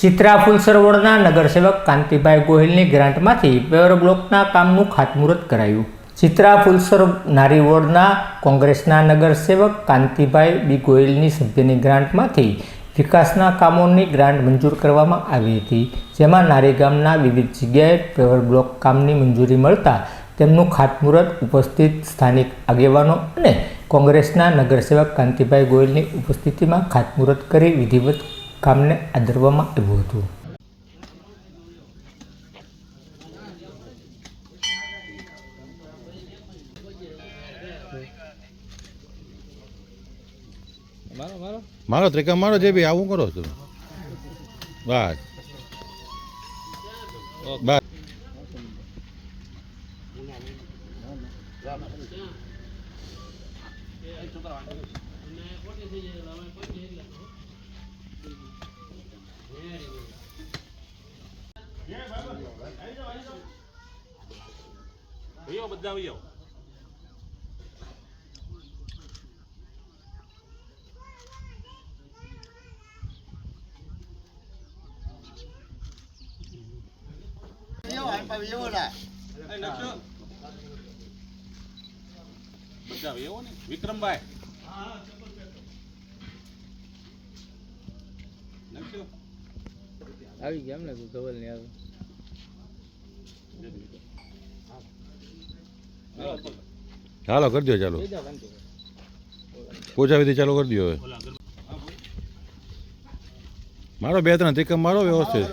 Chitra Fulsar વોર્ડના નગરસેવક Kantibhai ગોહિલની ગ્રાન્ટમાંથી paver બ્લોકના કામનું ખાતમુહૂર્ત કરાયું। ચિત્રા ફુલસર નારી વોર્ડના કોંગ્રેસના નગરસેવક કાંતિભાઈ બી ગોહિલની સભ્યની ગ્રાન્ટમાંથી વિકાસના કામોની ગ્રાન્ટ મંજૂર કરવામાં આવી હતી, જેમાં નારી ગામના વિવિધ જગ્યાએ પેવર બ્લોક કામની મંજૂરી મળતા તેમનું ખાતમુહૂર્ત ઉપસ્થિત સ્થાનિક આગેવાનો અને કોંગ્રેસના નગરસેવક કાંતિભાઈ ગોહિલની ઉપસ્થિતિમાં ખાતમુહૂર્ત કરી વિધિવત કામને આદરવામાં આવ્યું હતું। मारो त्रिका मारो जे भी आऊँ करो तुम बस बस विक्रम भाई આવી ગયા એમને ગવલ ને આવે ચાલો कर दियो ચાલો पूजा विधि चालू कर दियो मारो बे त्रण त्रिकम मारो व्यवस्थित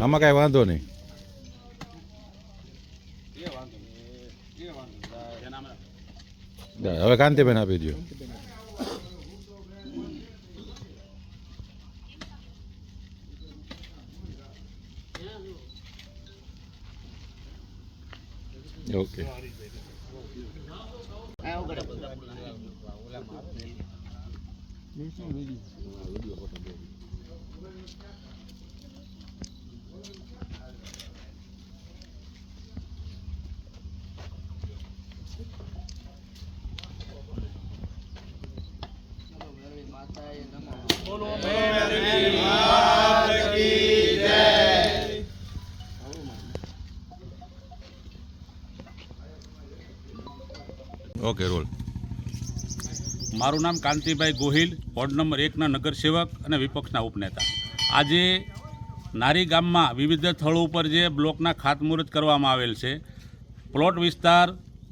आमा कई वांधो नहीं હવે કાંતિબેન આપી દો। Okay okay roll. मारू नाम कांतिभाई गोहिल, वोर्ड नंबर 1 ना नगरसेवक અને વિપક્ષના ઉપનેતા। આજે નારી ગામમાં વિવિધ સ્થળો ઉપર જે બ્લોકના ખાતમુહૂર્ત કરવામાં આવેલ છે, પ્લોટ વિસ્તાર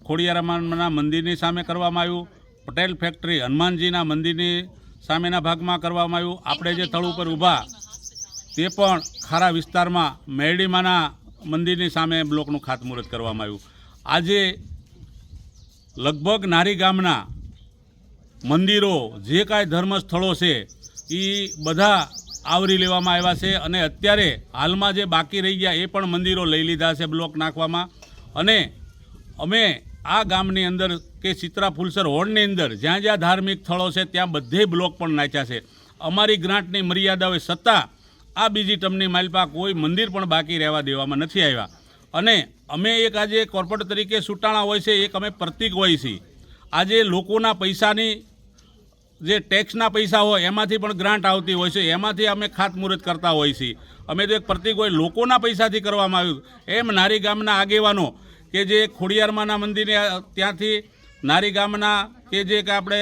ખોડિયારામાના મંદિરની સામે કરવામાં આવ્યું, પટેલ ફેક્ટરી હનુમાનજીના મંદિરની સામેના ભાગમાં કરવામાં આવ્યું। આપણે જે સ્થળ ઉપર ઊભા તે પણ ખારા વિસ્તારમાં મેરડીમાના મંદિરની સામે બ્લોકનું ખાતમુહૂર્ત કરવામાં આવ્યું। આજે લગભગ નારી ગામના મંદિરો જે કાંઈ ધર્મ સ્થળો છે એ બધા આવરી લેવામાં આવ્યા છે અને અત્યારે હાલમાં જે બાકી રહી ગયા એ પણ મંદિરો લઈ લીધા છે બ્લોક નાખવામાં। અને અમે આ ગામની અંદર કે ચિત્રા ફુલસર વોર્ડની અંદર જ્યાં જ્યાં ધાર્મિક સ્થળો છે ત્યાં બધે બ્લોક પણ નાખ્યા છે। અમારી ગ્રાન્ટની મર્યાદાઓ છતાં આ બીજી ટર્મની માલપા કોઈ મંદિર પણ બાકી રહેવા દેવામાં નથી આવ્યા। અને અમે એક આજે કોર્પોરેટ તરીકે સૂટાણા હોય છે, એક અમે પ્રતિક હોય છીએ। આજે લોકોના પૈસાની જે ટેક્સના પૈસા હોય એમાંથી પણ ગ્રાન્ટ આવતી હોય છે, એમાંથી અમે ખાતમુહૂર્ત કરતા હોય છીએ। અમે તો એક પ્રતિક હોય લોકોના પૈસાથી કરવામાં આવ્યું। એમ નારી ગામના આગેવાનો કે જે ખોડિયારમાના મંદિરે ત્યાંથી નારી ગામના કે જે કે આપણે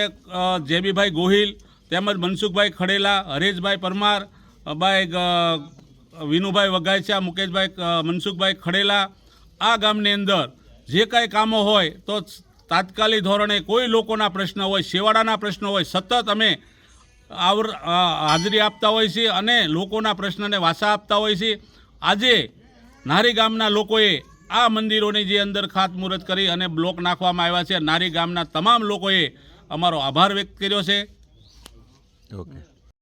જેબીભાઈ ગોહિલ તેમજ મનસુખભાઈ ખડેલા, હરેશભાઈ પરમાર, ભાઈ વિનુભાઈ વઘાસિયા, મુકેશભાઈ મનસુખભાઈ ખડેલા, આ ગામની અંદર જે કાંઈ કામો હોય તો તાત્કાલિક ધોરણે કોઈ લોકોના પ્રશ્ન હોય, શેવાડાના પ્રશ્નો હોય, સતત અમે હાજરી આપતા હોય છીએ અને લોકોના પ્રશ્નને વાસા આપતા હોય છીએ। આજે નારી ગામના લોકોએ આ મંદિરોની જે અંદર ખાતમુહૂર્ત કરી અને બ્લોક નાખવામાં આવ્યા છે, નારી ગામના તમામ લોકોએ અમારો આભાર વ્યક્ત કર્યો છે। ओके।